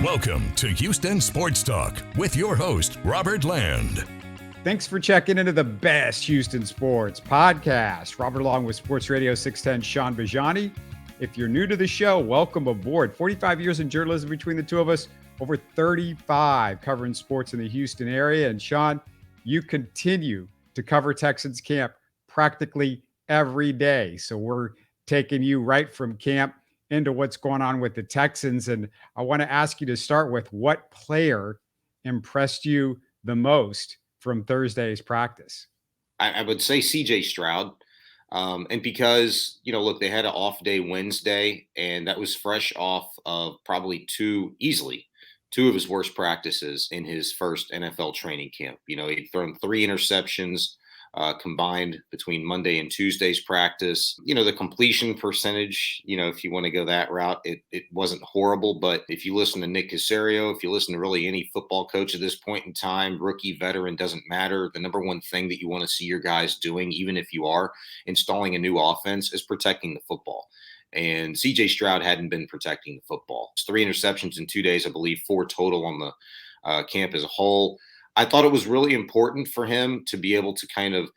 Welcome to Houston Sports Talk with your host, Robert Land. Thanks for checking into the best Houston sports podcast. Robert along with Sports Radio 610, Shaun Bijani. If you're new to the show, welcome aboard. 45 years in journalism between the two of us, over 35 covering sports in the Houston area. And Shaun, you continue to cover Texans Camp practically every day. So we're taking you right from camp into what's going on with the Texans. And I want to ask you to start with, what player impressed you the most from Thursday's practice? I would say CJ Stroud. And because, look, they had an off day Wednesday, and that was fresh off of probably two of his worst practices in his first NFL training camp. He'd thrown 3 interceptions combined between Monday and Tuesday's practice. The completion percentage, if you want to go that route, it wasn't horrible. But if you listen to Nick Caserio, if you listen to really any football coach at this point in time, rookie, veteran, doesn't matter. The number one thing that you want to see your guys doing, even if you are installing a new offense, is protecting the football. And CJ Stroud hadn't been protecting the football. It's 3 interceptions in 2 days, I believe 4 total on the camp as a whole. I thought it was really important for him to be able to kind of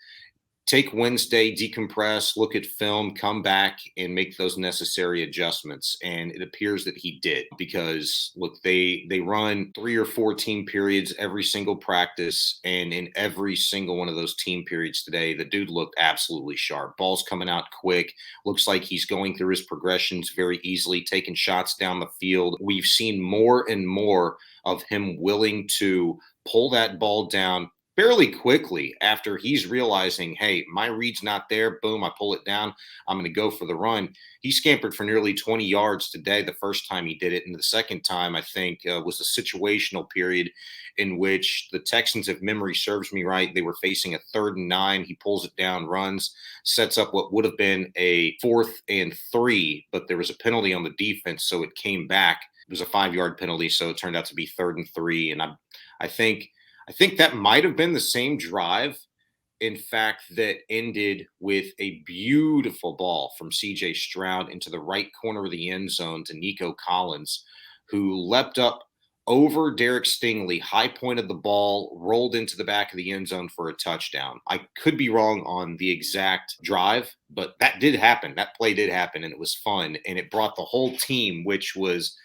take Wednesday, decompress, look at film, come back and make those necessary adjustments. And it appears that he did, because look, they run 3 or 4 team periods every single practice. And in every single one of those team periods today, the dude looked absolutely sharp. Ball's coming out quick. Looks like he's going through his progressions very easily, taking shots down the field. We've seen more and more of him willing to pull that ball down fairly quickly after he's realizing, hey, my read's not there. Boom, I pull it down. I'm going to go for the run. He scampered for nearly 20 yards today the first time he did it. And the second time, I think, was a situational period in which the Texans, if memory serves me right, they were facing a 3rd and 9. He pulls it down, runs, sets up what would have been a 4th and 3, but there was a penalty on the defense, so it came back. It was a 5-yard penalty, so it turned out to be 3rd and 3. And I think that might have been the same drive, in fact, that ended with a beautiful ball from CJ Stroud into the right corner of the end zone to Nico Collins, who leapt up over Derek Stingley, high pointed the ball, rolled into the back of the end zone for a touchdown. I could be wrong on the exact drive, but that did happen. That play did happen, and it was fun. And it brought the whole team, which was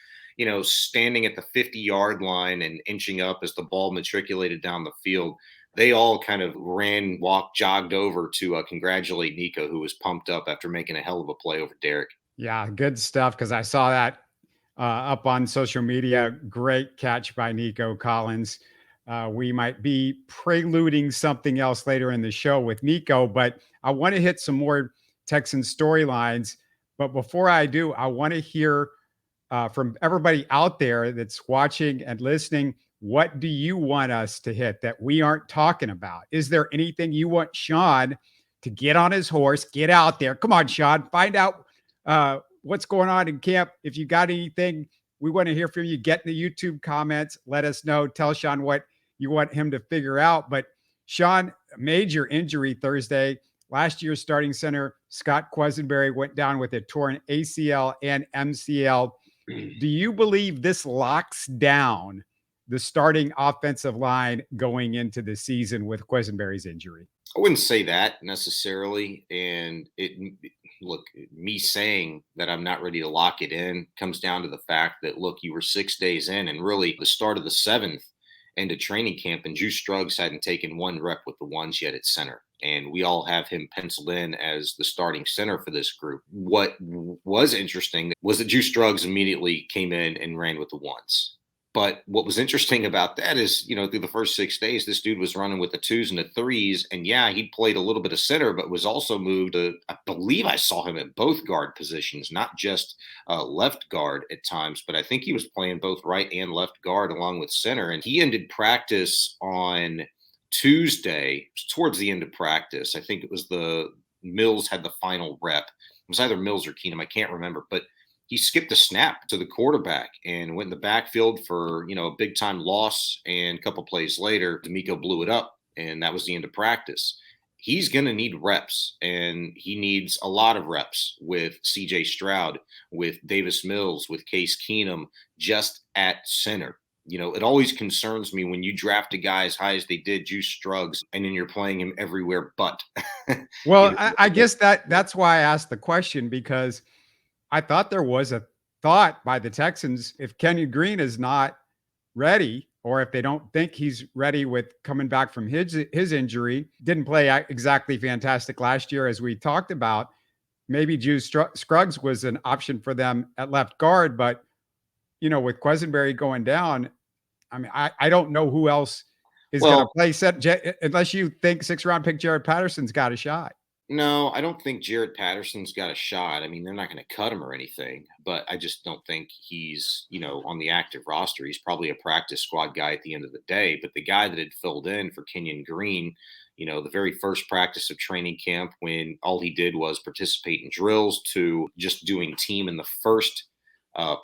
standing at the 50-yard line and inching up as the ball matriculated down the field. They all kind of ran, walked, jogged over to congratulate Nico, who was pumped up after making a hell of a play over Derek. Yeah, good stuff, because I saw that up on social media. Great catch by Nico Collins. We might be preluding something else later in the show with Nico, but I want to hit some more Texan storylines. But before I do, I want to hear from everybody out there that's watching and listening. What do you want us to hit that we aren't talking about? Is there anything you want Shaun to get on his horse, get out there? Come on, Shaun, find out what's going on in camp. If you got anything, we want to hear from you. Get in the YouTube comments. Let us know. Tell Shaun what you want him to figure out. But Shaun, major injury Thursday. Last year's starting center, Scott Qussenberry, went down with a torn ACL and MCL. Do you believe this locks down the starting offensive line going into the season with Qussenberry's injury? I wouldn't say that necessarily. And me saying that I'm not ready to lock it in comes down to the fact that, look, you were 6 days in, and really the start of the 7th into training camp, and Juice Scruggs hadn't taken 1 rep with the ones yet at center. And we all have him penciled in as the starting center for this group. What was interesting was that Juice Scruggs immediately came in and ran with the ones. But what was interesting about that is, through the first 6 days, this dude was running with the 2s and the 3s. And yeah, he played a little bit of center, but was also moved to, I believe I saw him at both guard positions, not just left guard at times, but I think he was playing both right and left guard along with center. And he ended practice on Tuesday, towards the end of practice. I think it was the Mills had the final rep. It was either Mills or Keenum. I can't remember, but he skipped a snap to the quarterback and went in the backfield for, a big time loss. And a couple plays later, D'Amico blew it up, and that was the end of practice. he's going to need reps, and he needs a lot of reps with CJ Stroud, with Davis Mills, with Case Keenum, just at center. It always concerns me when you draft a guy as high as they did, Juice Scruggs, and then you're playing him everywhere but. Well, I guess that's why I asked the question, because I thought there was a thought by the Texans, if Kenyon Green is not ready, or if they don't think he's ready with coming back from his injury, didn't play exactly fantastic last year, as we talked about, maybe Juice Scruggs was an option for them at left guard. But, with Qussenberry going down, I mean, I don't know who else is going to play unless you think 6th-round pick Jared Patterson's got a shot. No, I don't think Jared Patterson's got a shot. I mean, they're not going to cut him or anything, but I just don't think he's, on the active roster. He's probably a practice squad guy at the end of the day. But the guy that had filled in for Kenyon Green, the very first practice of training camp, when all he did was participate in drills, to just doing team in the first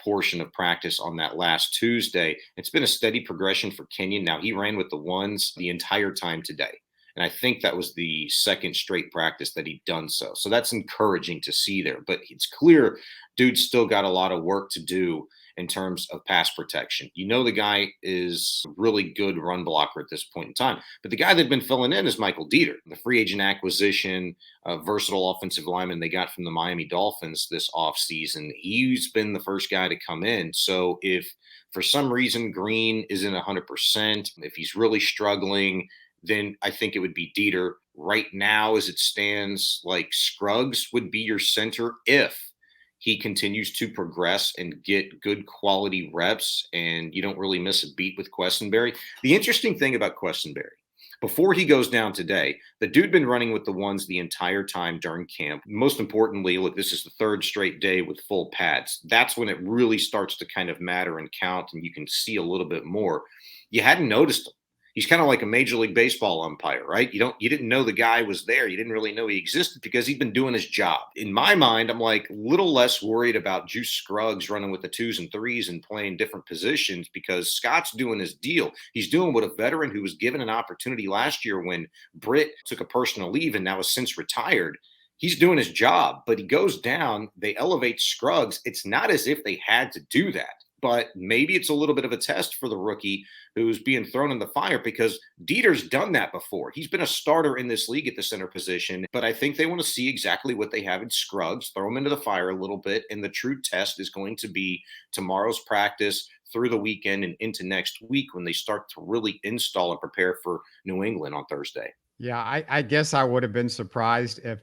portion of practice on that last Tuesday, it's been a steady progression for Kenyon. Now, he ran with the ones the entire time today. And I think that was the second straight practice that he'd done so. So that's encouraging to see there. But it's clear dude's still got a lot of work to do in terms of pass protection. The guy is a really good run blocker at this point in time. But the guy that had been filling in is Michael Dieter, the free agent acquisition, versatile offensive lineman they got from the Miami Dolphins this offseason. He's been the first guy to come in. So if for some reason Green isn't 100%, if he's really struggling, then I think it would be Dieter. Right now, as it stands, like, Scruggs would be your center if he continues to progress and get good quality reps, and you don't really miss a beat with Qussenberry. The interesting thing about Qussenberry, before he goes down today, the dude been running with the ones the entire time during camp. Most importantly, look, this is the 3rd straight day with full pads. That's when it really starts to kind of matter and count, and you can see a little bit more. You hadn't noticed him. He's kind of like a Major League Baseball umpire, right? You didn't know the guy was there. You didn't really know he existed because he'd been doing his job. In my mind, I'm like a little less worried about Juice Scruggs running with the 2s and 3s and playing different positions, because Scott's doing his deal. He's doing what a veteran who was given an opportunity last year when Britt took a personal leave and now has since retired. He's doing his job, but he goes down. They elevate Scruggs. It's not as if they had to do that. But maybe it's a little bit of a test for the rookie who's being thrown in the fire, because Dieter's done that before. He's been a starter in this league at the center position, but I think they want to see exactly what they have in Scruggs, throw him into the fire a little bit, and the true test is going to be tomorrow's practice through the weekend and into next week, when they start to really install and prepare for New England on Thursday. Yeah, I guess I would have been surprised if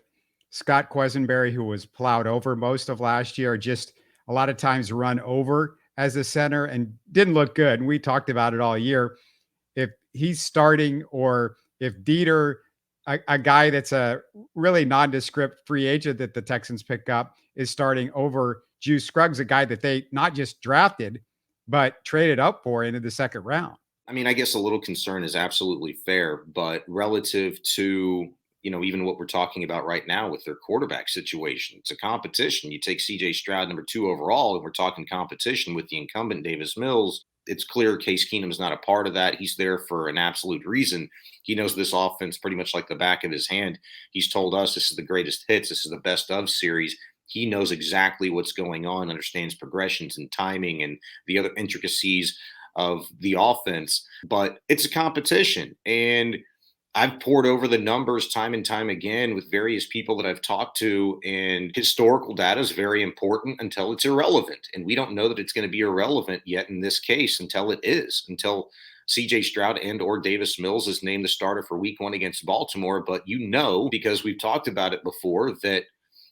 Scott Qussenberry, who was plowed over most of last year, just a lot of times run over as a center and didn't look good. And we talked about it all year. If he's starting, or if Dieter, a guy that's a really nondescript free agent that the Texans pick up, is starting over Juice Scruggs, a guy that they not just drafted, but traded up for into the 2nd round. I mean, I guess a little concern is absolutely fair, but relative to, even what we're talking about right now with their quarterback situation, it's a competition. You take CJ Stroud, number 2 overall, and we're talking competition with the incumbent Davis Mills. It's clear Case Keenum is not a part of that. He's there for an absolute reason. He knows this offense pretty much like the back of his hand. He's told us this is the greatest hits. This is the best of series. He knows exactly what's going on, understands progressions and timing and the other intricacies of the offense. But it's a competition. And I've poured over the numbers time and time again with various people that I've talked to, and historical data is very important until it's irrelevant. And we don't know that it's going to be irrelevant yet in this case until it is, until CJ Stroud and or Davis Mills is named the starter for week 1 against Baltimore. But because we've talked about it before, that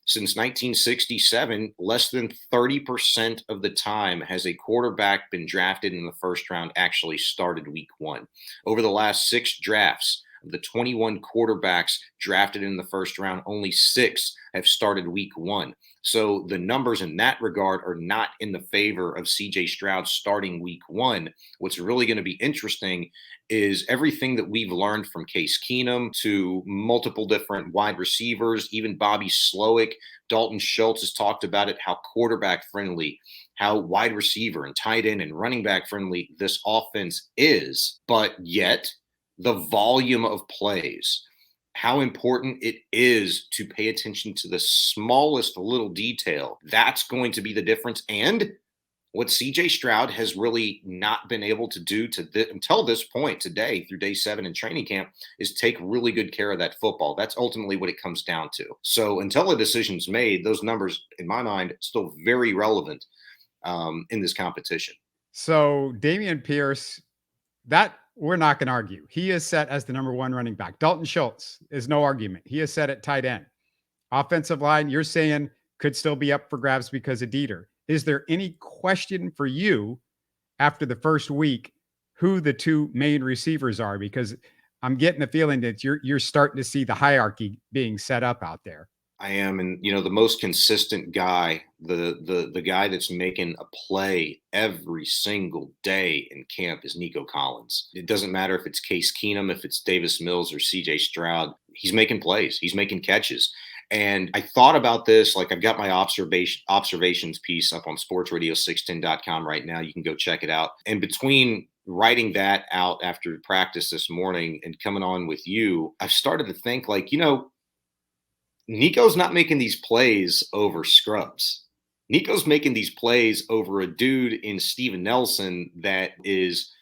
since 1967, less than 30% of the time has a quarterback been drafted in the 1st round actually started week 1. Over the last 6 drafts, of the 21 quarterbacks drafted in the 1st round, only 6 have started week 1. So the numbers in that regard are not in the favor of CJ Stroud starting week 1. What's really going to be interesting is everything that we've learned from Case Keenum to multiple different wide receivers, even Bobby Slowick, Dalton Schultz has talked about it, how quarterback friendly, how wide receiver and tight end and running back friendly this offense is. But yet, the volume of plays, how important it is to pay attention to the smallest little detail. That's going to be the difference. And what CJ Stroud has really not been able to do until this point today through day 7 in training camp is take really good care of that football. That's ultimately what it comes down to. So until a decision's made, those numbers, in my mind, still very relevant in this competition. So Dameon Pierce, that we're not going to argue. He is set as the number 1 running back. Dalton Schultz is no argument. He is set at tight end. Offensive line, you're saying could still be up for grabs because of Dieter. Is there any question for you after the first week who the 2 main receivers are? Because I'm getting the feeling that you're starting to see the hierarchy being set up out there. I am, and the most consistent guy, the guy that's making a play every single day in camp is Nico Collins. It doesn't matter if it's Case Keenum, if it's Davis Mills or CJ Stroud. He's making plays. He's making catches. And I thought about this, like I've got my observations piece up on sportsradio610.com right now. You can go check it out. And between writing that out after practice this morning and coming on with you, I've started to think like, Nico's not making these plays over scrubs. Nico's making these plays over a dude in Steven Nelson that is,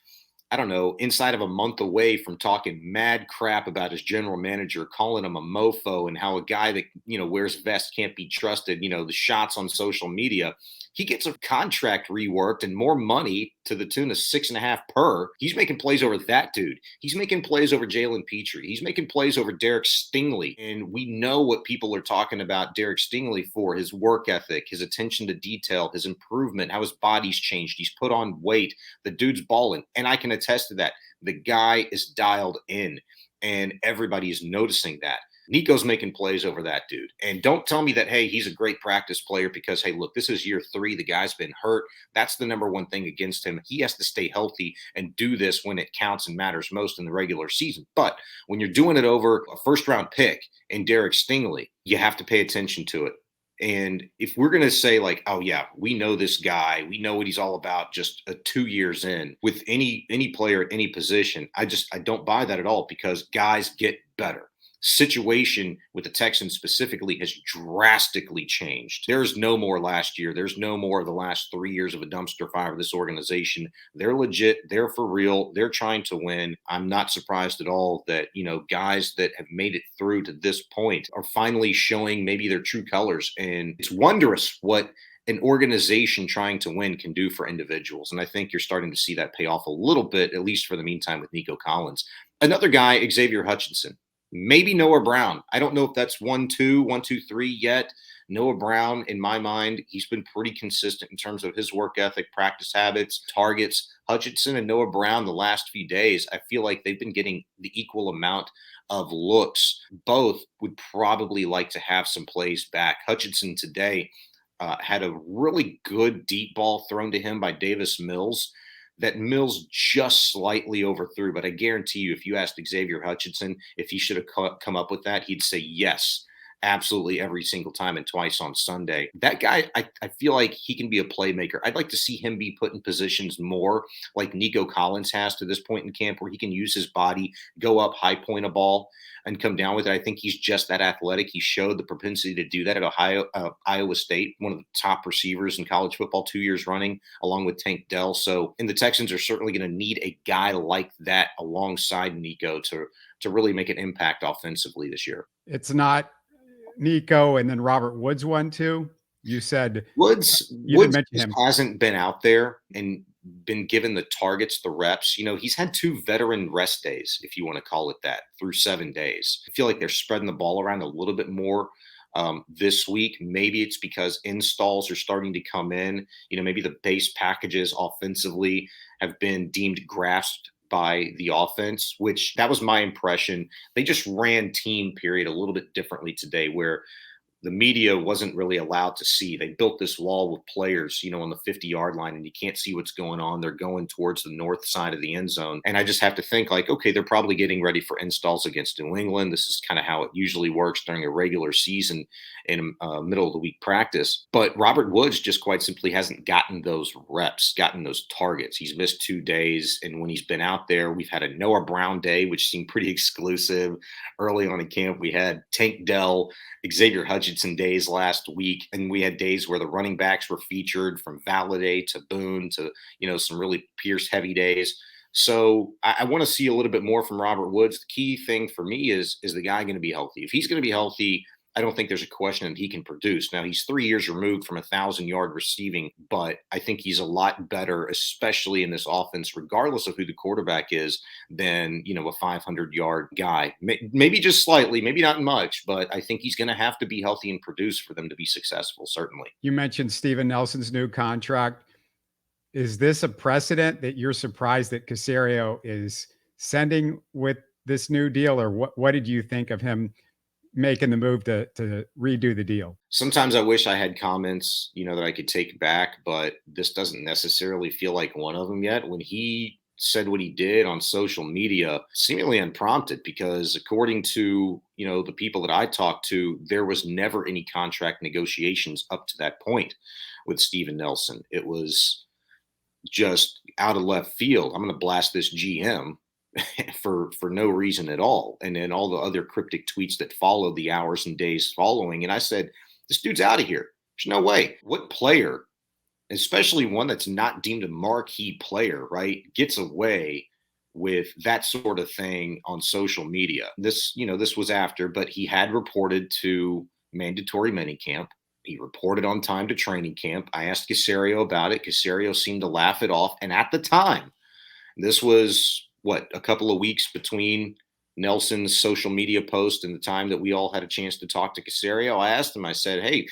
I don't know, inside of a month away from talking mad crap about his general manager, calling him a mofo and how a guy that, wears vests can't be trusted, the shots on social media. He gets a contract reworked and more money to the tune of 6.5 per. He's making plays over that dude. He's making plays over Jalen Petrie. He's making plays over Derek Stingley. And we know what people are talking about Derek Stingley for: his work ethic, his attention to detail, his improvement, how his body's changed. He's put on weight. The dude's balling. And I can attest to that. The guy is dialed in, and everybody is noticing that. Nico's making plays over that dude. And don't tell me that, hey, he's a great practice player because, hey, look, this is year 3. The guy's been hurt. That's the number one thing against him. He has to stay healthy and do this when it counts and matters most in the regular season. But when you're doing it over a first-round pick in Derek Stingley, you have to pay attention to it. And if we're going to say like, oh, yeah, we know this guy, we know what he's all about just 2 years in with any player at any position, I don't buy that at all, because guys get better. Situation with the Texans specifically has drastically changed. There's no more last year. There's no more of the last 3 years of a dumpster fire of this organization. They're legit. They're for real. They're trying to win. I'm not surprised at all that, guys that have made it through to this point are finally showing maybe their true colors. And it's wondrous what an organization trying to win can do for individuals. And I think you're starting to see that pay off a little bit, at least for the meantime, with Nico Collins. Another guy, Xavier Hutchinson. Maybe Noah Brown. I don't know if that's 1, 2, 1, 2, 3 yet. Noah Brown, in my mind, he's been pretty consistent in terms of his work ethic, practice habits, targets. Hutchinson and Noah Brown the last few days, I feel like they've been getting the equal amount of looks. Both would probably like to have some plays back. Hutchinson today had a really good deep ball thrown to him by Davis Mills that Mills just slightly overthrew. But I guarantee you, if you asked Xavier Hutchinson if he should have come up with that, he'd say yes, absolutely, every single time, and twice on Sunday. That guy, I feel like he can be a playmaker. I'd like to see him be put in positions more like Nico Collins has to this point in camp, where he can use his body, go up, high point a ball, and come down with it. I think he's just that athletic. He showed the propensity to do that at Iowa State, one of the top receivers in college football 2 years running, along with Tank Dell. So, and the Texans are certainly going to need a guy like that alongside Nico to really make an impact offensively this year. It's not Nico and then Robert Woods one too. You said Woods him. Hasn't been out there and been given the targets, the reps. He's had 2 veteran rest days, if you want to call it that, through 7 days. I feel like they're spreading the ball around a little bit more this week. Maybe it's because installs are starting to come in. Maybe the base packages offensively have been deemed grasped by the offense, which that was my impression. They just ran team period a little bit differently today, where the media wasn't really allowed to see. They built this wall with players, on the 50-yard line, and you can't see what's going on. They're going towards the north side of the end zone. And I just have to think like, okay, they're probably getting ready for installs against New England. This is kind of how it usually works during a regular season in middle of the week practice. But Robert Woods just quite simply hasn't gotten those reps, gotten those targets. He's missed 2 days. And when he's been out there, we've had a Noah Brown day, which seemed pretty exclusive early on in camp. We had Tank Dell, Xavier Hutchinson days last week. And we had days where the running backs were featured, from Valladay to Boone to, some really Pierce heavy days. So I want to see a little bit more from Robert Woods. The key thing for me is the guy going to be healthy? If he's going to be healthy, I don't think there's a question that he can produce. Now, he's 3 years removed from 1,000-yard receiving, but I think he's a lot better, especially in this offense, regardless of who the quarterback is, than, a 500-yard guy. Maybe just slightly, maybe not much, but I think he's going to have to be healthy and produce for them to be successful, certainly. You mentioned Steven Nelson's new contract. Is this a precedent that you're surprised that Caserio is sending with this new deal, or what did you think of him making the move to redo the deal? Sometimes I wish I had comments, that I could take back, but this doesn't necessarily feel like one of them yet. When he said what he did on social media, seemingly unprompted, because according to, the people that I talked to, there was never any contract negotiations up to that point with Steven Nelson. It was just out of left field. I'm going to blast this GM for no reason at all. And then all the other cryptic tweets that followed the hours and days following. And I said, this dude's out of here. There's no way. What player, especially one that's not deemed a marquee player, right, gets away with that sort of thing on social media? This was after, but he had reported to mandatory minicamp. He reported on time to training camp. I asked Caserio about it. Caserio seemed to laugh it off. And at the time, this was a couple of weeks between Nelson's social media post and the time that we all had a chance to talk to Caserio. I asked him, I said, hey,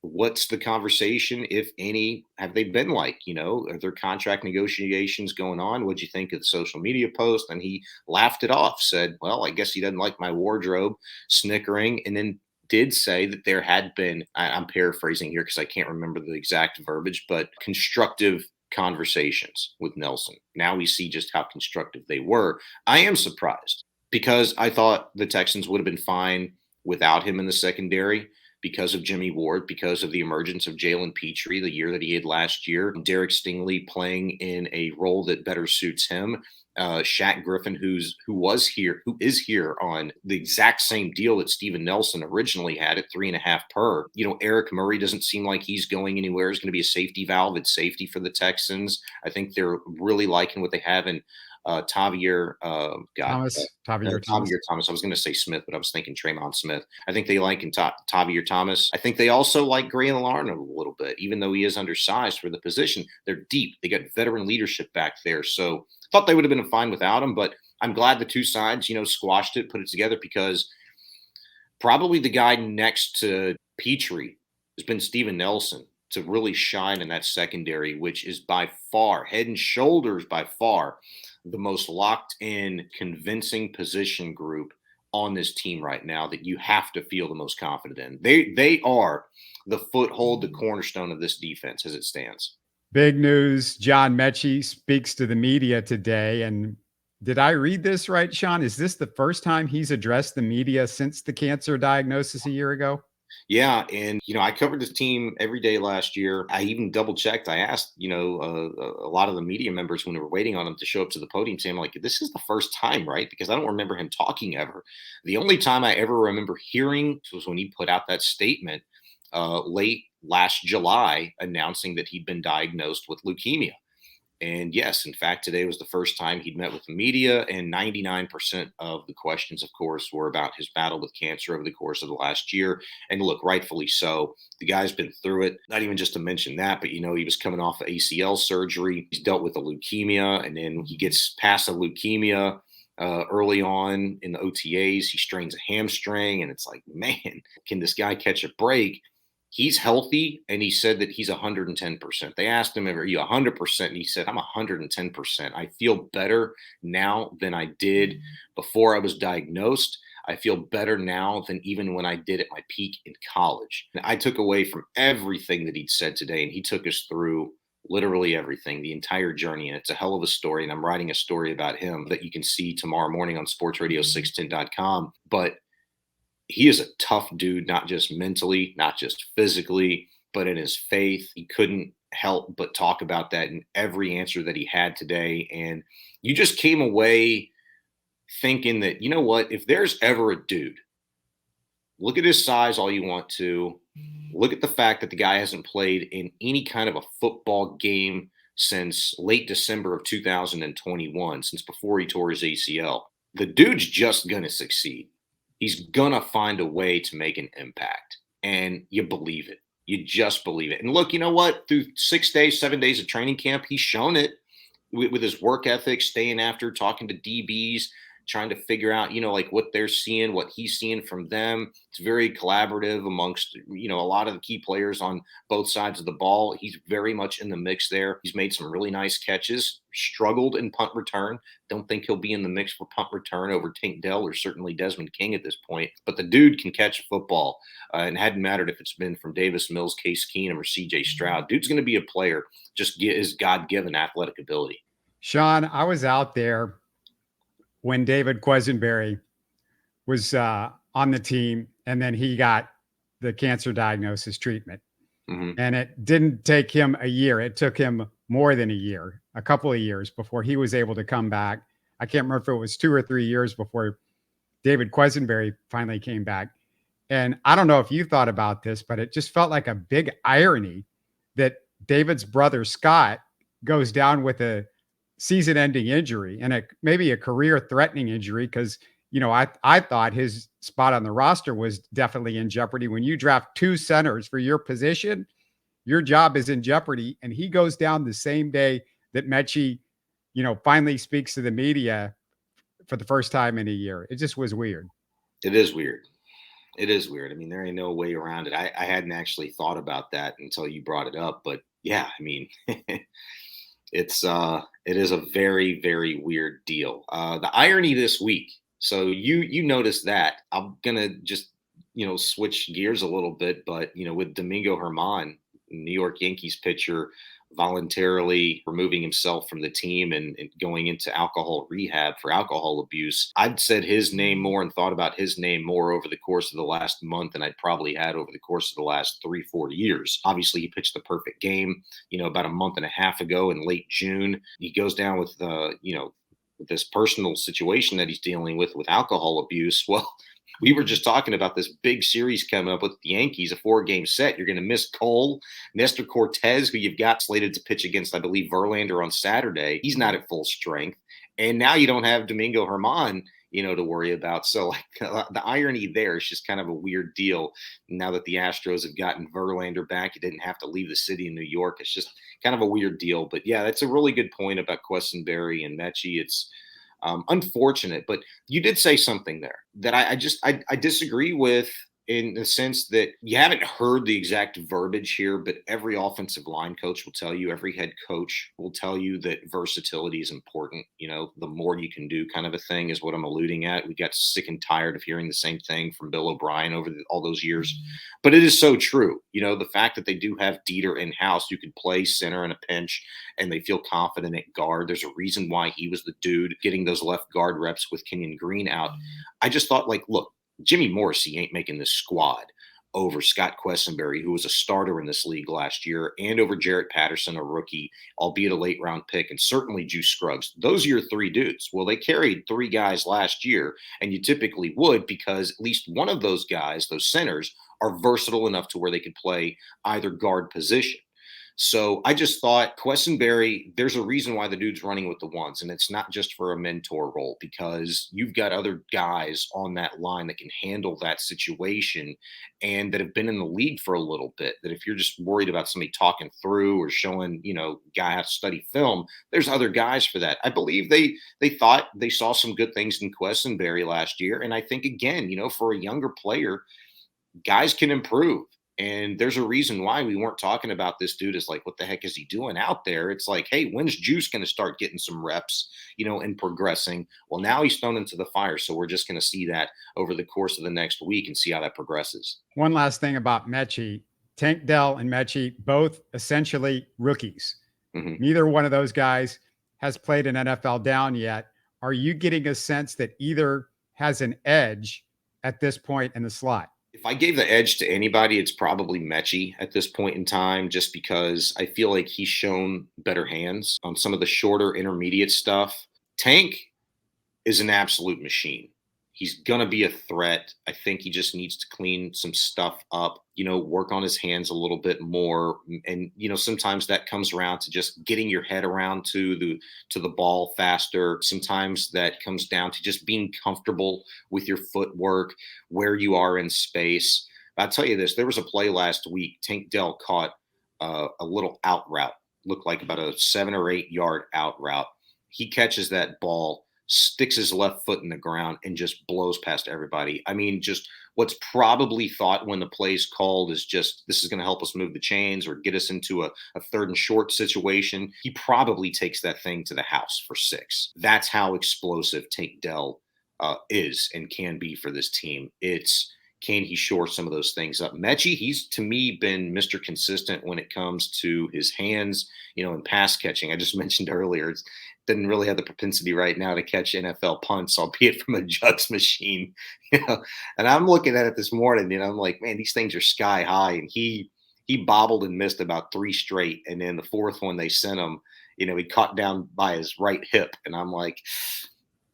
what's the conversation, if any, have they been like? Are there contract negotiations going on? What'd you think of the social media post? And he laughed it off, said, well, I guess he doesn't like my wardrobe, snickering, and then did say that there had been, I'm paraphrasing here because I can't remember the exact verbiage, but constructive conversations with Nelson. Now we see just how constructive they were. I am surprised because I thought the Texans would have been fine without him in the secondary because of Jimmy Ward, because of the emergence of Jalen Petrie the year that he had last year, Derek Stingley playing in a role that better suits him, Shaq Griffin, who is here on the exact same deal that Steven Nelson originally had at 3.5 per. Eric Murray doesn't seem like he's going anywhere. He's going to be a safety valve at safety for the Texans. I think they're really liking what they have in Tavierre Thomas. I was going to say Smith, but I was thinking Tremont Smith. I think they like in Tavierre Thomas. I think they also like Gray and Larned a little bit, even though he is undersized for the position. They're deep. They got veteran leadership back there. So I thought they would have been fine without him, but I'm glad the two sides, squashed it, put it together, because probably the guy next to Petrie has been Steven Nelson to really shine in that secondary, which is by far, head and shoulders by far, the most locked in, convincing position group on this team right now that you have to feel the most confident in. They are the foothold, the cornerstone of this defense as it stands. Big news. John Metchie speaks to the media today. And did I read this right, Shaun? Is this the first time he's addressed the media since the cancer diagnosis a year ago? Yeah. And, I covered this team every day last year. I even double checked. I asked, a lot of the media members when they were waiting on him to show up to the podium, saying like, this is the first time, right? Because I don't remember him talking ever. The only time I ever remember hearing was when he put out that statement late last July announcing that he'd been diagnosed with leukemia. And yes, in fact, today was the first time he'd met with the media, and 99% of the questions, of course, were about his battle with cancer over the course of the last year. And look, rightfully so. The guy's been through it. Not even just to mention that, but, he was coming off of ACL surgery. He's dealt with a leukemia, and then he gets past the leukemia early on in the OTAs. He strains a hamstring, and it's like, man, can this guy catch a break? He's healthy, and he said that he's 110%. They asked him, are you 100%? And he said, I'm 110%. I feel better now than I did before I was diagnosed. I feel better now than even when I did at my peak in college. And I took away from everything that he'd said today, and he took us through literally everything, the entire journey. And it's a hell of a story. And I'm writing a story about him that you can see tomorrow morning on sportsradio610.com. But he is a tough dude, not just mentally, not just physically, but in his faith. He couldn't help but talk about that in every answer that he had today. And you just came away thinking that, you know what, if there's ever a dude, look at his size all you want to. Look at the fact that the guy hasn't played in any kind of a football game since late December of 2021, since before he tore his ACL. The dude's just going to succeed. He's going to find a way to make an impact. And you believe it. You just believe it. And look, you know what? Through 6 days, 7 days of training camp, he's shown it with his work ethic, staying after, talking to DBs, trying to figure out, like what they're seeing, what he's seeing from them. It's very collaborative amongst, a lot of the key players on both sides of the ball. He's very much in the mix there. He's made some really nice catches, struggled in punt return. Don't think he'll be in the mix for punt return over Dell or certainly Desmond King at this point. But the dude can catch a football, and it hadn't mattered if it's been from Davis Mills, Case Keenum, or CJ Stroud. Dude's going to be a player, just get his God-given athletic ability. Shaun, I was out there when David Qussenberry was on the team, and then he got the cancer diagnosis treatment. Mm-hmm. And it didn't take him a year. It took him more than a year, a couple of years before he was able to come back. I can't remember if it was 2 or 3 years before David Qussenberry finally came back. And I don't know if you thought about this, but it just felt like a big irony that David's brother, Scott, goes down with a season-ending injury and maybe a career-threatening injury because, I thought his spot on the roster was definitely in jeopardy. When you draft 2 centers for your position, your job is in jeopardy. And he goes down the same day that Metchie, finally speaks to the media for the first time in a year. It just was weird. It is weird. It is weird. I mean, there ain't no way around it. I hadn't actually thought about that until you brought it up. But yeah, I mean, it is a very, very weird deal. The irony this week. So you noticed that. I'm gonna just switch gears a little bit, but with Domingo Germán, New York Yankees pitcher, voluntarily removing himself from the team and going into alcohol rehab for alcohol abuse. I'd said his name more and thought about his name more over the course of the last month than I'd probably had over the course of the last 3-4 years. Obviously, he pitched the perfect game, about a month and a half ago in late June. He goes down with, with this personal situation that he's dealing with alcohol abuse. Well, we were just talking about this big series coming up with the Yankees, a 4-game set. You're going to miss Cole, Nestor Cortez, who you've got slated to pitch against, I believe, Verlander on Saturday. He's not at full strength. And now you don't have Domingo Germán, to worry about. So the irony there is just kind of a weird deal. Now that the Astros have gotten Verlander back, you didn't have to leave the city of New York. It's just kind of a weird deal. But yeah, that's a really good point about Qussenberry and Metchie. It's unfortunate, but you did say something there that I disagree with, in the sense that you haven't heard the exact verbiage here, but every offensive line coach will tell you, every head coach will tell you that versatility is important. The more you can do kind of a thing is what I'm alluding at. We got sick and tired of hearing the same thing from Bill O'Brien over all those years, but it is so true. The fact that they do have Dieter in-house who could play center in a pinch and they feel confident at guard. There's a reason why he was the dude getting those left guard reps with Kenyon Green out. I just thought, look, Jimmy Morrissey ain't making this squad over Scott Qussenberry, who was a starter in this league last year, and over Jarrett Patterson, a rookie, albeit a late-round pick, and certainly Juice Scruggs. Those are your 3 dudes. Well, they carried 3 guys last year, and you typically would, because at least one of those guys, those centers, are versatile enough to where they could play either guard position. So I just thought Qussenberry, there's a reason why the dude's running with the ones, and it's not just for a mentor role, because you've got other guys on that line that can handle that situation and that have been in the league for a little bit, that if you're just worried about somebody talking through or showing, guy has to study film, there's other guys for that. I believe they thought they saw some good things in Qussenberry last year. And I think, again, for a younger player, guys can improve. And there's a reason why we weren't talking about this dude as like, what the heck is he doing out there? It's like, hey, when's Juice going to start getting some reps, and progressing? Well, now he's thrown into the fire. So we're just going to see that over the course of the next week and see how that progresses. One last thing about Metchie. Tank Dell and Metchie, both essentially rookies. Mm-hmm. Neither one of those guys has played an NFL down yet. Are you getting a sense that either has an edge at this point in the slot? If I gave the edge to anybody, it's probably Metchie at this point in time, just because I feel like he's shown better hands on some of the shorter intermediate stuff. Tank is an absolute machine. He's going to be a threat. I think he just needs to clean some stuff up, work on his hands a little bit more. And, sometimes that comes around to just getting your head around to the ball faster. Sometimes that comes down to just being comfortable with your footwork, where you are in space. But I'll tell you this, there was a play last week. Tank Dell caught a little out route, looked like about a 7 or 8 yard out route. He catches that ball, sticks his left foot in the ground, and just blows past everybody. I mean, just what's probably thought when the play's called is just, this is going to help us move the chains or get us into a 3rd and short situation. He probably takes that thing to the house for 6. That's how explosive Tank Dell is and can be for this team. Can he shore some of those things up? Metchie, he's to me been Mr. Consistent when it comes to his hands, and pass catching. I just mentioned earlier, it doesn't really have the propensity right now to catch NFL punts, albeit from a jugs machine. And I'm looking at it this morning, I'm like, man, these things are sky high. And he bobbled and missed about 3 straight. And then the 4th one they sent him, he caught down by his right hip. And I'm like,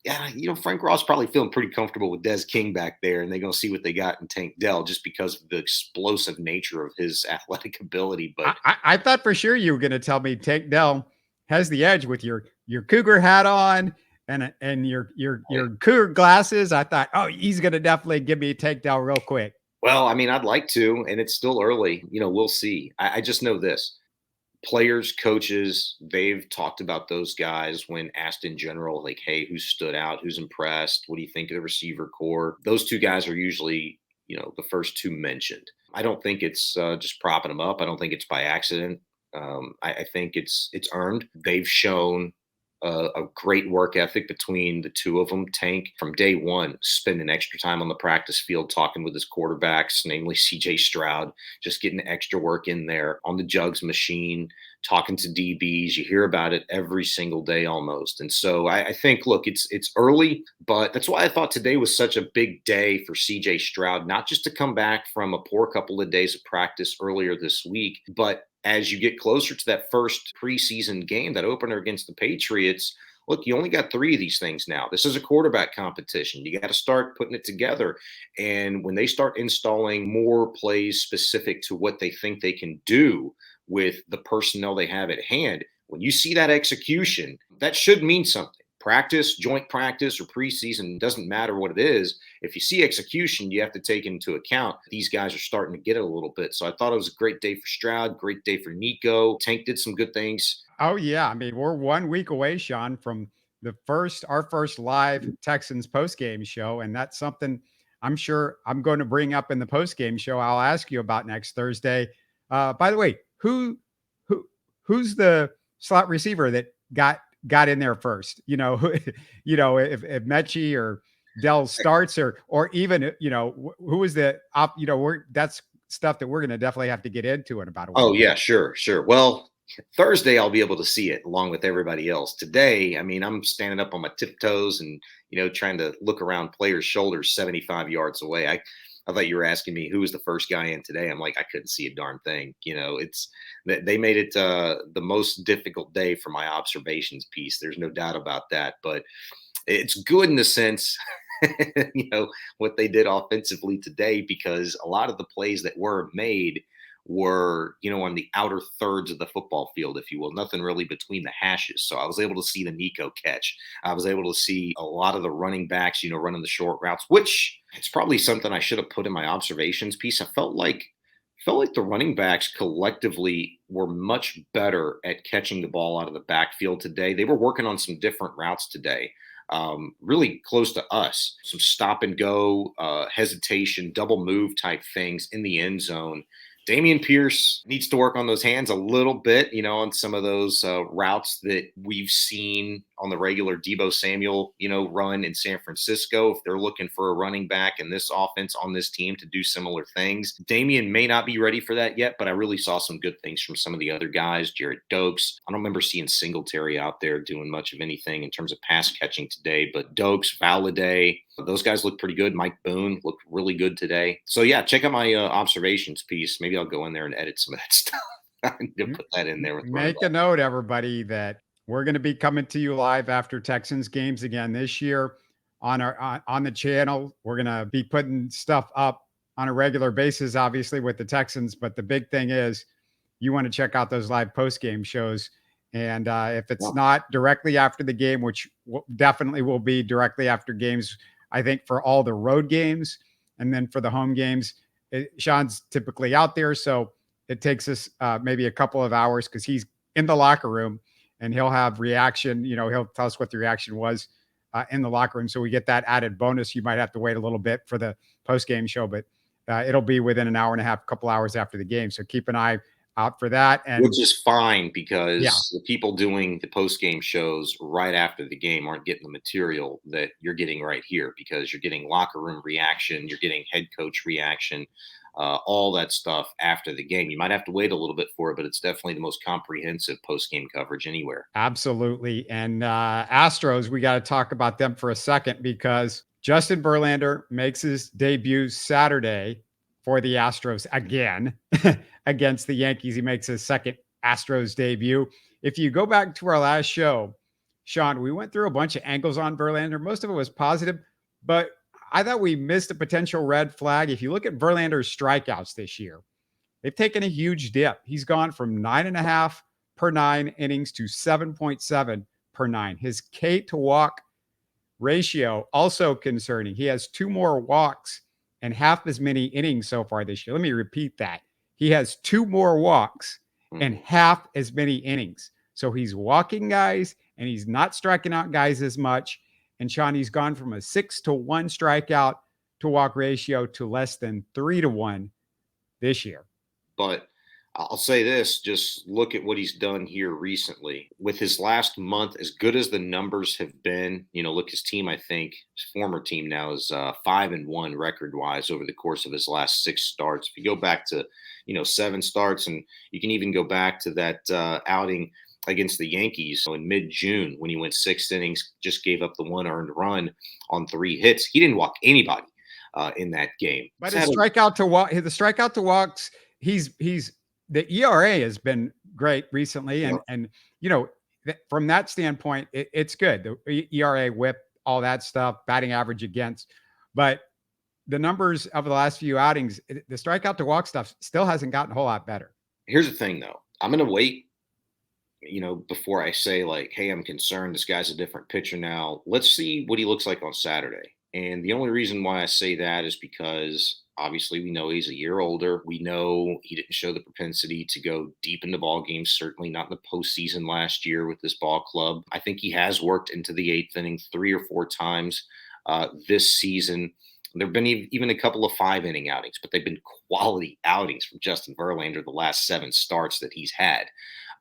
yeah, Frank Ross probably feeling pretty comfortable with Des King back there, and they're going to see what they got in Tank Dell just because of the explosive nature of his athletic ability. But I thought for sure you were going to tell me Tank Dell has the edge with your Cougar hat on and your Cougar glasses. I thought, oh, he's going to definitely give me a Tank Dell real quick. Well, I mean, I'd like to, and it's still early. We'll see. I just know this. Players, coaches, they've talked about those guys when asked in general, like, hey, who stood out? Who's impressed? What do you think of the receiver core? Those 2 guys are usually, the first 2 mentioned. I don't think it's just propping them up. I don't think it's by accident. I think it's earned. They've shown a great work ethic between the 2 of them. Tank, from day one, spending extra time on the practice field talking with his quarterbacks, namely CJ Stroud, just getting extra work in there on the jugs machine, talking to DBs. You hear about it every single day almost. And so I think, look, it's early, but that's why I thought today was such a big day for CJ Stroud, not just to come back from a poor couple of days of practice earlier this week, but as you get closer to that first preseason game, that opener against the Patriots, look, you only got 3 of these things now. This is a quarterback competition. You got to start putting it together. And when they start installing more plays specific to what they think they can do with the personnel they have at hand, when you see that execution, that should mean something. Practice, joint practice, or preseason, doesn't matter what it is. If you see execution, you have to take into account these guys are starting to get it a little bit. So I thought it was a great day for Stroud, great day for Nico. Tank did some good things. Oh, yeah. I mean, we're 1 week away, Shaun, from our first live Texans postgame show. And that's something I'm sure I'm going to bring up in the postgame show. I'll ask you about next Thursday. By the way, who's the slot receiver that got in there first? If Metchie or Dell starts or even, who is the that's stuff that we're going to definitely have to get into in about a week. Oh yeah, sure. Well, Thursday I'll be able to see it along with everybody else. Today, I mean, I'm standing up on my tiptoes and, trying to look around players' shoulders 75 yards away. I thought you were asking me who was the first guy in today. I'm like, I couldn't see a darn thing. It's that they made it the most difficult day for my observations piece. There's no doubt about that, but it's good in the sense, what they did offensively today, because a lot of the plays that were made were, on the outer thirds of the football field, if you will, nothing really between the hashes. So I was able to see the Nico catch. I was able to see a lot of the running backs, running the short routes, which it's probably something I should have put in my observations piece. I felt like the running backs collectively were much better at catching the ball out of the backfield today. They were working on some different routes today. Really close to us, some stop and go, hesitation, double move type things in the end zone Dameon Pierce needs to work on those hands a little bit, on some of those routes that we've seen on the regular Deebo Samuel, run in San Francisco. If they're looking for a running back in this offense on this team to do similar things, Dameon may not be ready for that yet, but I really saw some good things from some of the other guys. Jared Dokes. I don't remember seeing Singletary out there doing much of anything in terms of pass catching today, but Dokes, Valladay, those guys look pretty good. Mike Boone looked really good today. So yeah, check out my observations piece. Maybe I'll go in there and edit some of that stuff. I need to put that in there. With Make a note, everybody, that we're going to be coming to you live after Texans games again this year on our on the channel. We're going to be putting stuff up on a regular basis, obviously with the Texans. But the big thing is, you want to check out those live post game shows. And if it's not directly after the game, which definitely will be directly after games, I think for all the road games, and then for the home games, Shaun's typically out there. So it takes us maybe a couple of hours because he's in the locker room and he'll have reaction. He'll tell us what the reaction was in the locker room. So we get that added bonus. You might have to wait a little bit for the post-game show, but it'll be within an hour and a half, couple hours after the game. So keep an eye out for that. And which is fine because the people doing the post-game shows right after the game aren't getting the material that you're getting right here, because you're getting locker room reaction, you're getting head coach reaction, all that stuff after the game. You might have to wait a little bit for it, but it's definitely the most comprehensive post-game coverage anywhere. Absolutely. And Astros, we got to talk about them for a second, because Justin Verlander makes his debut Saturday for the Astros again against the Yankees. He makes his second Astros debut. If you go back to our last show, Shaun, we went through a bunch of angles on Verlander. Most of it was positive, but I thought we missed a potential red flag. If you look at Verlander's strikeouts this year, they've taken a huge dip. He's gone from 9.5 per 9 innings to 7.7 per 9. His K to walk ratio also concerning. He has 2 more walks and half as many innings so far this year. Let me repeat that. He has 2 more walks and half as many innings. So he's walking guys and he's not striking out guys as much. And Shaun, he's gone from a 6-to-1 strikeout to walk ratio to less than 3-to-1 this year. But I'll say this, just look at what he's done here recently. With his last month, as good as the numbers have been, look, his team, I think, his former team now is 5-1 record-wise over the course of his last 6 starts. If you go back to, 7 starts, and you can even go back to that outing against the Yankees in mid-June when he went 6 innings, just gave up the 1 earned run on 3 hits. He didn't walk anybody in that game. But his strikeout to walks, he's the ERA has been great recently. And from that standpoint, it's good. The ERA, whip, all that stuff, batting average against. But the numbers of the last few outings, the strikeout to walk stuff still hasn't gotten a whole lot better. Here's the thing, though. I'm going to wait, before I say, like, hey, I'm concerned this guy's a different pitcher now. Let's see what he looks like on Saturday. And the only reason why I say that is because obviously we know he's a year older. We know he didn't show the propensity to go deep into ball games, certainly not in the postseason last year with this ball club. I think he has worked into the 8th inning 3 or 4 times this season. There have been even a couple of 5-inning outings, but they've been quality outings from Justin Verlander the last 7 starts that he's had.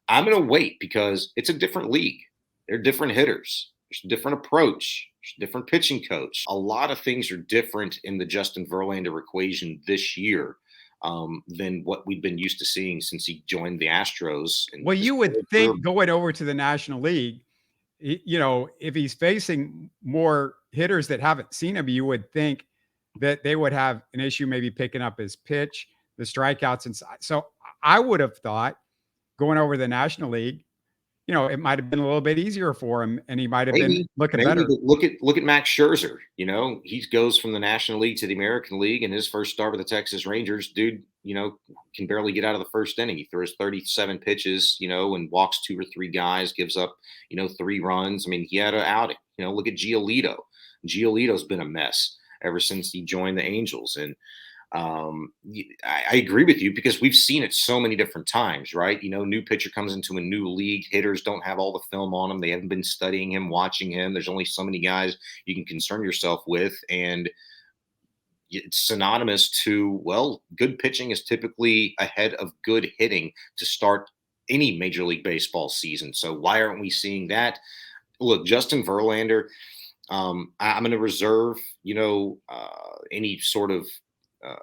I'm going to wait because it's a different league. They're different hitters. There's a different approach. There's a different pitching coach. A lot of things are different in the Justin Verlander equation this year than what we've been used to seeing since he joined the Astros. Well, you would think going over to the National League, if he's facing more hitters that haven't seen him, you would think that they would have an issue maybe picking up his pitch, the strikeouts inside. So I would have thought going over the National League, it might have been a little bit easier for him, and he might have been looking better. Look at Max Scherzer. He goes from the National League to the American League, and his first start with the Texas Rangers, dude, can barely get out of the first inning. He throws 37 pitches, and walks 2 or 3 guys, gives up, 3 runs. I mean, he had an outing. Look at Giolito. Giolito's been a mess ever since he joined the Angels, and I agree with you because we've seen it so many different times, right? New pitcher comes into a new league. Hitters don't have all the film on him. They haven't been studying him, watching him. There's only so many guys you can concern yourself with. And it's synonymous to, well, good pitching is typically ahead of good hitting to start any Major League Baseball season. So why aren't we seeing that? Look, Justin Verlander, I'm going to reserve, any sort of, uh,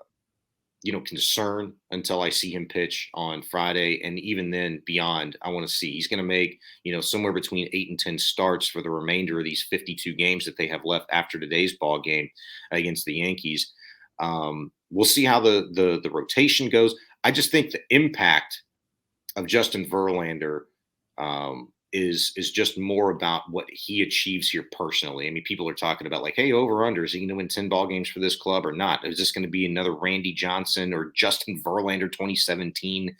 concern until I see him pitch on Friday. And even then beyond, I want to see, he's going to make, somewhere between 8 and 10 starts for the remainder of these 52 games that they have left after today's ball game against the Yankees. We'll see how the rotation goes. I just think the impact of Justin Verlander is just more about what he achieves here personally. I mean, people are talking about like, hey, over under, is he going to win 10 ball games for this club or not? Is this going to be another Randy Johnson or Justin Verlander 2017,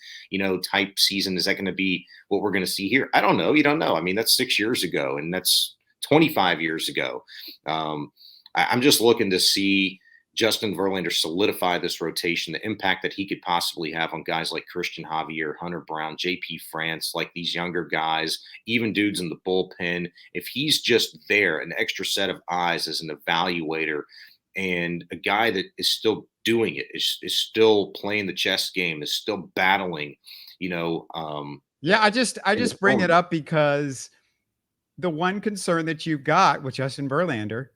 type season? Is that going to be what we're going to see here? I don't know. You don't know. I mean, that's 6 years ago, and that's 25 years ago. I'm just looking to see Justin Verlander solidify this rotation, the impact that he could possibly have on guys like Christian Javier, Hunter Brown, JP France, like these younger guys, even dudes in the bullpen. If he's just there, an extra set of eyes as an evaluator and a guy that is still doing it, is still playing the chess game, is still battling, Yeah, I just bring it up because the one concern that you've got with Justin Verlander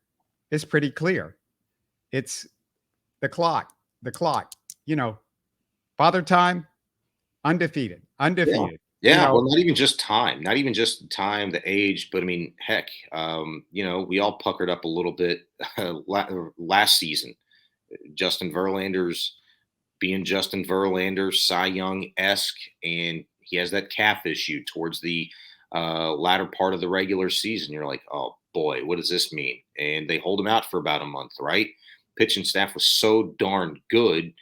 is pretty clear. It's the clock, father time, undefeated. Yeah. Well, not even just time, the age, but I mean, heck, we all puckered up a little bit last season. Justin Verlander's being Justin Verlander, Cy Young-esque, and he has that calf issue towards the latter part of the regular season. You're like, oh boy, what does this mean? And they hold him out for about a month, right? Pitching staff was so darn good,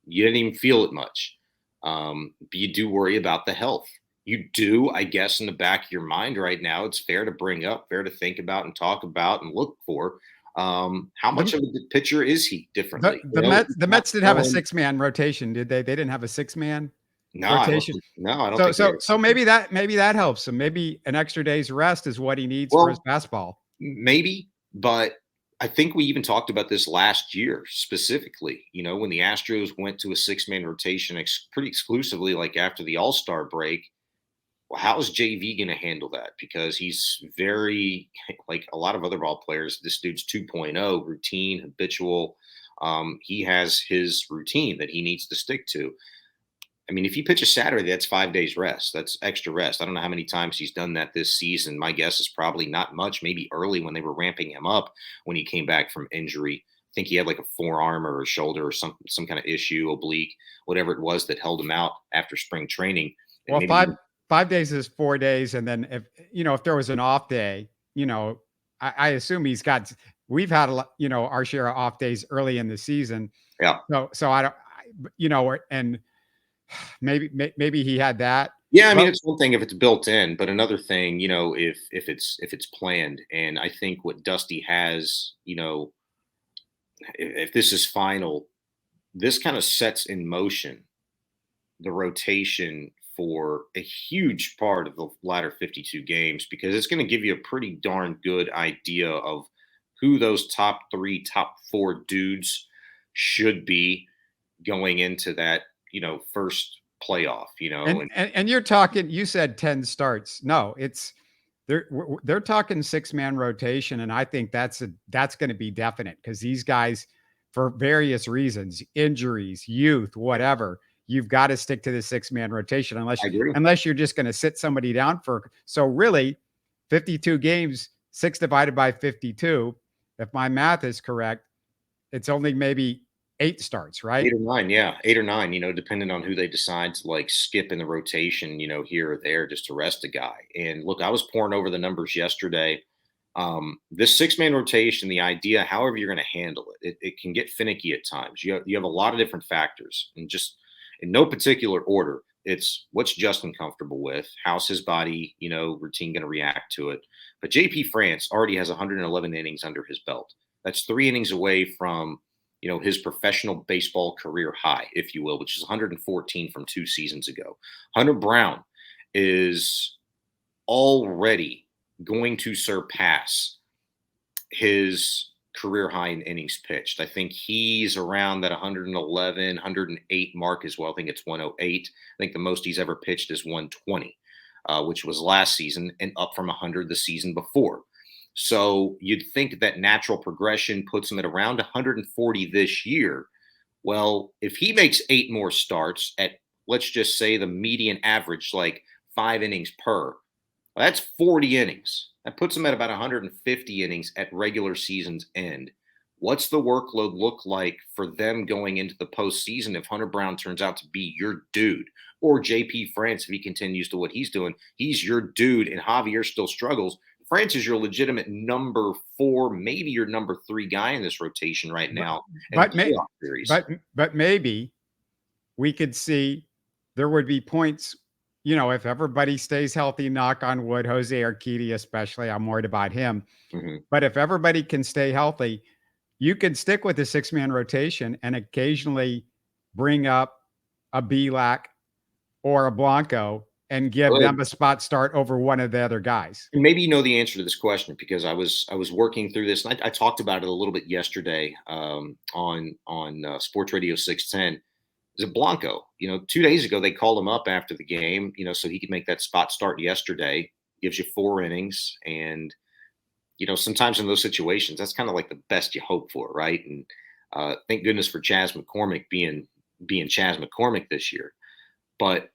you didn't even feel it much. But you do worry about the health. You do, I guess, in the back of your mind right now, it's fair to bring up, fair to think about and talk about and look for. How much of a pitcher is he differently? The Mets did have a 6-man rotation, did they? They didn't have a 6-man rotation. I don't think so maybe that helps him. Maybe an extra day's rest is what he needs for his fastball. Maybe, but I think we even talked about this last year specifically, when the Astros went to a 6-man rotation pretty exclusively, like after the All-Star break. Well, how is JV going to handle that? Because he's very, like a lot of other ball players, this dude's 2.0, routine, habitual. He has his routine that he needs to stick to. I mean, if you pitch a Saturday, that's 5 days rest. That's extra rest. I don't know how many times he's done that this season. My guess is probably not much, maybe early when they were ramping him up when he came back from injury. I think he had like a forearm or a shoulder or some kind of issue, oblique, whatever it was that held him out after spring training. Well, 5 days is 4 days. And then if there was an off day, I assume we've had our share of off days early in the season. Yeah. So I don't, and maybe he had that. Yeah, I mean, it's one thing if it's built in, but another thing, if it's planned. And I think what Dusty has, if this is final, this kind of sets in motion the rotation for a huge part of the latter 52 games, because it's going to give you a pretty darn good idea of who those top 3, top 4 dudes should be going into that, first playoff, and you're talking, you said 10 starts. No, they're talking 6-man rotation. And I think that's going to be definite because these guys, for various reasons, injuries, youth, whatever, you've got to stick to the 6-man rotation unless you're just going to sit somebody down so really 52 games, 6 divided by 52. If my math is correct, it's only maybe 8 starts, right? 8 or 9. Yeah. 8 or 9, depending on who they decide to like skip in the rotation, here or there just to rest a guy. And look, I was pouring over the numbers yesterday. This 6-man rotation, the idea, however you're going to handle it can get finicky at times. You have a lot of different factors, and just in no particular order, it's what's Justin comfortable with, how's his body, routine going to react to it. But JP France already has 111 innings under his belt. That's 3 innings away from, his professional baseball career high, if you will, which is 114 from 2 seasons ago. Hunter Brown is already going to surpass his career high in innings pitched. I think he's around that 111, 108 mark as well. I think it's 108. I think the most he's ever pitched is 120, which was last season and up from 100 the season before. So you'd think that natural progression puts him at around 140 this year. Well, if he makes 8 more starts at, let's just say, the median average, like 5 innings per, well, that's 40 innings. That puts him at about 150 innings at regular season's end. What's the workload look like for them going into the postseason if Hunter Brown turns out to be your dude? Or JP France, if he continues to what he's doing, he's your dude, and Javier still struggles. France is your legitimate number 4, maybe your number 3 guy in this rotation right now. But maybe we could see there would be points, if everybody stays healthy, knock on wood, Jose Urquidy especially, I'm worried about him. Mm-hmm. But if everybody can stay healthy, you can stick with the 6-man rotation and occasionally bring up a Bielak or a Blanco and give them a spot start over one of the other guys. And maybe you know the answer to this question because I was working through this, and I talked about it a little bit yesterday on Sports Radio 610. Is it Blanco? 2 days ago they called him up after the game, so he could make that spot start yesterday. Gives you 4 innings, and sometimes in those situations that's kind of like the best you hope for, right? And thank goodness for Chas McCormick being Chas McCormick this year, but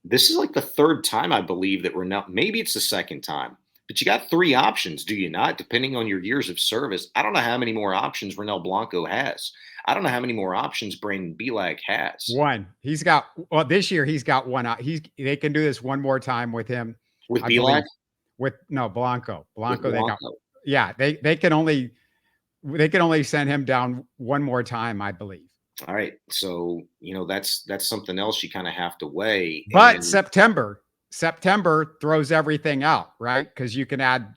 this is like the 3rd time, I believe, that we're now, maybe it's the 2nd time, but you got 3 options, do you not? Depending on your years of service. I don't know how many more options Ronel Blanco has. I don't know how many more options Brandon Bielak has. 1. He's got, this year he's got 1. They can do this one more time with him. With Bielak? Blanco. They can only send him down one more time, I believe. All right. So, that's something else you kind of have to weigh. But September throws everything out, right? Because you can add,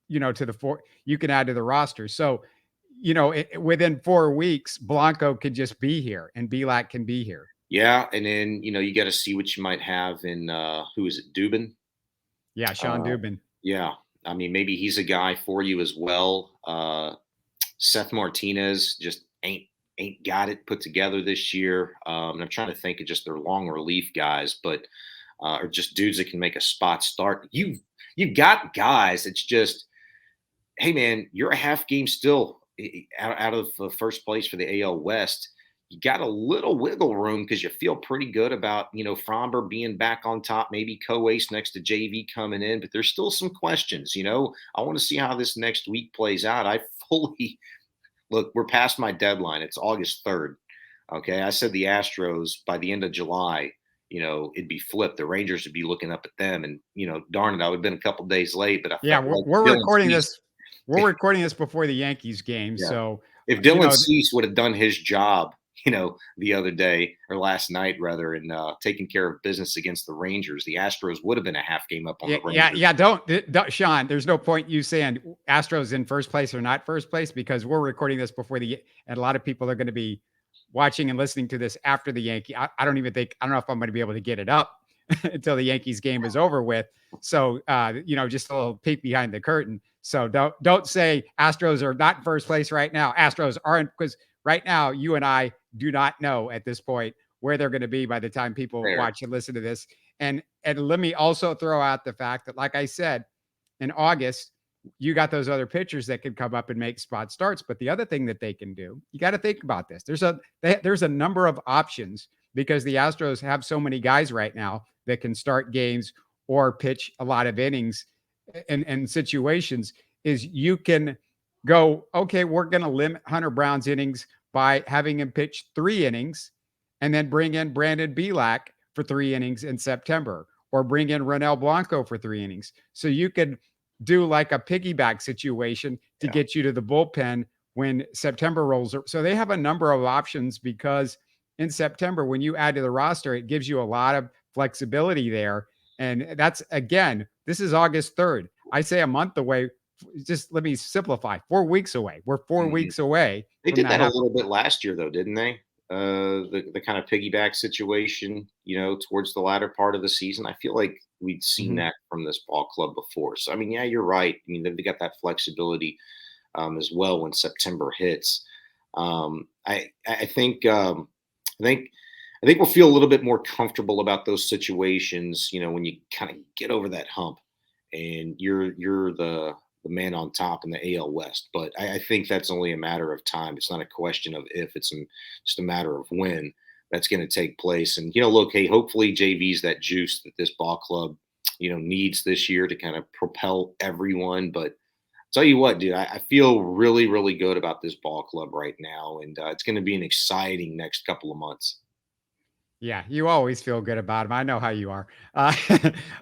to the roster. So, within 4 weeks, Blanco could just be here and Bielak can be here. Yeah. And then, you got to see what you might have in, who is it? Dubin? Yeah. Shaun Dubin. Yeah. I mean, maybe he's a guy for you as well. Seth Martinez just ain't got it put together this year. And I'm trying to think of just their long relief guys, but or just dudes that can make a spot start. You've got guys. It's just, hey man, you're a half game still out of first place for the AL West. You got a little wiggle room because you feel pretty good about, Fromber being back on top, maybe co-ace next to JV coming in, but there's still some questions. I want to see how this next week plays out. Look, we're past my deadline. It's August 3rd. Okay. I said the Astros by the end of July, it'd be flipped. The Rangers would be looking up at them and, darn it, I would have been a couple days late, but we're recording this. We're recording this before the Yankees game. Yeah. So if Dylan Cease would have done his job, the other day or last night rather, in taking care of business against the Rangers, the Astros would have been a half game up on the Rangers. Yeah. Don't, Sean, there's no point you saying Astros in first place or not first place, because we're recording this before and a lot of people are going to be watching and listening to this after the Yankee. I don't know if I'm going to be able to get it up until the Yankees game is over with. So, just a little peek behind the curtain. So don't say Astros are not in first place right now. Astros aren't, because right now you and I do not know at this point where they're going to be by the time people watch and listen to this. And let me also throw out the fact that, like I said, in August, you got those other pitchers that can come up and make spot starts. But the other thing that they can do, you got to think about this. There's a number of options because the Astros have so many guys right now that can start games or pitch a lot of innings and situations. Is you can go, okay, we're going to limit Hunter Brown's innings by having him pitch 3 innings and then bring in Brandon Bielak for 3 innings in September, or bring in Ronel Blanco for 3 innings. So you could do like a piggyback situation to get you to the bullpen when September rolls. So they have a number of options, because in September, when you add to the roster, it gives you a lot of flexibility there. And that's, again, this is August 3rd. I say a month away. Just let me simplify. 4 weeks away. We're 4 weeks away. They did that a little bit last year, though, didn't they? The kind of piggyback situation, towards the latter part of the season. I feel like we'd seen that from this ball club before. So, I mean, yeah, you're right. I mean, they got that flexibility as well when September hits. I think we'll feel a little bit more comfortable about those situations, when you kind of get over that hump and you're the man on top in the AL West. But I think that's only a matter of time. It's not a question of if, it's just a matter of when that's going to take place. And, look, hey, hopefully JV's that juice that this ball club, needs this year to kind of propel everyone. But tell you what, dude, I feel really, really good about this ball club right now. And it's going to be an exciting next couple of months. Yeah, you always feel good about them. I know how you are.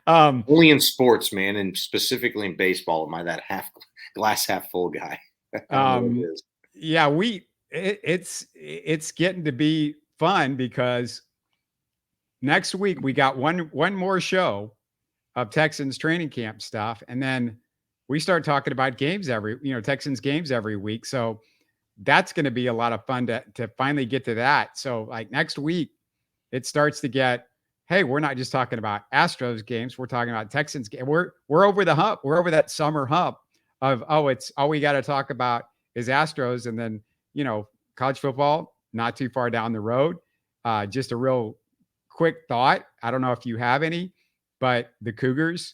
Only in sports, man, and specifically in baseball, am I that glass half full guy? Yeah, it's getting to be fun because next week we got one more show of Texans training camp stuff, and then we start talking about games Texans games every week. So that's going to be a lot of fun to finally get to that. So like next week, it starts to get, hey, we're not just talking about Astros games. We're talking about Texans games. We're over the hump. We're over that summer hump of, it's all we got to talk about is Astros. And then, college football, not too far down the road. Just a real quick thought. I don't know if you have any, but the Cougars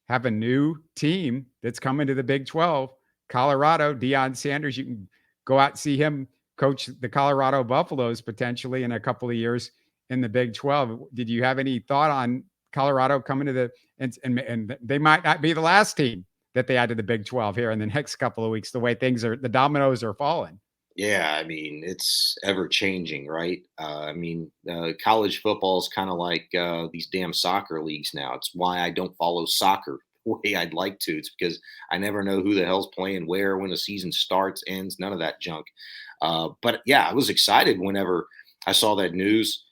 have a new team that's coming to the Big 12, Colorado. Deion Sanders, you can go out and see him coach the Colorado Buffaloes potentially in a couple of years in the Big 12. Did you have any thought on Colorado coming to and they might not be the last team that they add to the Big 12 here in the next couple of weeks, the way the dominoes are falling? Yeah, I mean, it's ever changing, right? College football is kind of like these damn soccer leagues now. It's why I don't follow soccer the way I'd like to. It's because I never know who the hell's playing where, when the season starts, ends, none of that junk. But yeah, I was excited whenever I saw that news.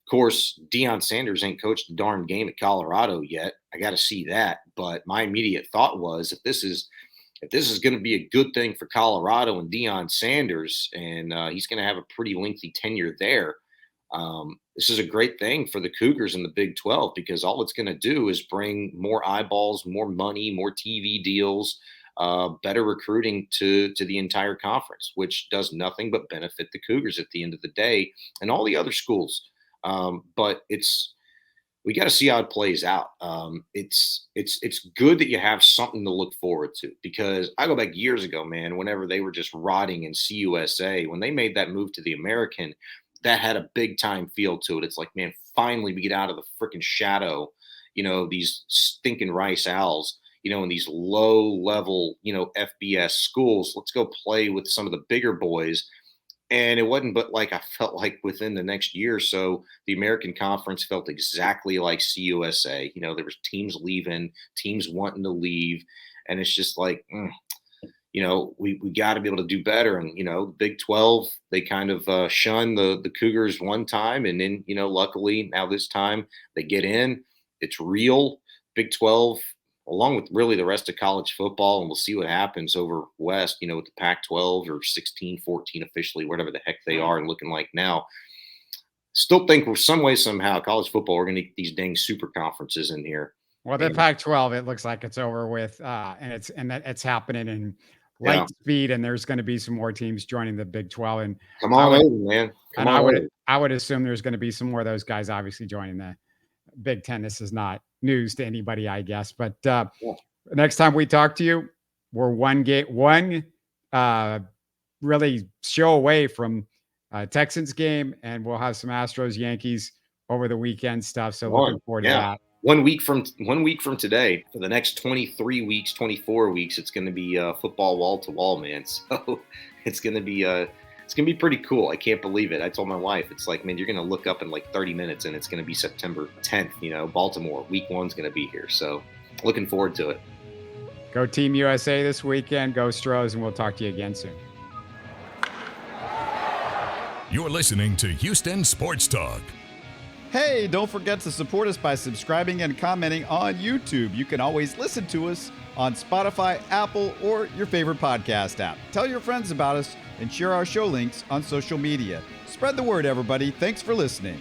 Of course, Deion Sanders ain't coached a darn game at Colorado yet. I got to see that. But my immediate thought was, if this is going to be a good thing for Colorado and Deion Sanders, and he's going to have a pretty lengthy tenure there, this is a great thing for the Cougars in the Big 12, because all it's going to do is bring more eyeballs, more money, more TV deals, better recruiting to the entire conference, which does nothing but benefit the Cougars at the end of the day and all the other schools. But we got to see how it plays out. It's good that you have something to look forward to, because I go back years ago, man, whenever they were just rotting in CUSA, when they made that move to the American, that had a big time feel to it. It's like, man, finally we get out of the freaking shadow, these stinking Rice Owls, in these low level, FBS schools. Let's go play with some of the bigger boys. And it wasn't, but like, I felt like within the next year or so, the American Conference felt exactly like CUSA. There was teams leaving, teams wanting to leave. And it's just like, we got to be able to do better. And, Big 12, they kind of shunned the Cougars one time. And then, luckily now this time they get in. It's real. Big 12, along with really the rest of college football, and we'll see what happens over West, with the Pac-12 or 16, 14 officially, whatever the heck they are and looking like now. Still think we're some way, somehow, college football, we're going to get these dang super conferences in here. Well, the Pac-12, it looks like it's over with, and it's happening in light speed, and there's going to be some more teams joining the Big 12. And come on over, man. I would assume there's going to be some more of those guys obviously joining the Big 10. This is not news to anybody, I guess. But next time we talk to you, we're one really show away from Texans game, and we'll have some Astros Yankees over the weekend stuff. So looking forward to that. 1 week from today, for the next 23 weeks, 24 weeks, it's going to be football wall to wall, man. So it's going to be pretty cool. I can't believe it. I told my wife, it's like, man, you're going to look up in like 30 minutes and it's going to be September 10th, Baltimore, week 1's going to be here. So looking forward to it. Go Team USA this weekend. Go Stros, and we'll talk to you again soon. You're listening to Houston Sports Talk. Hey, don't forget to support us by subscribing and commenting on YouTube. You can always listen to us on Spotify, Apple, or your favorite podcast app. Tell your friends about us and share our show links on social media. Spread the word, everybody. Thanks for listening.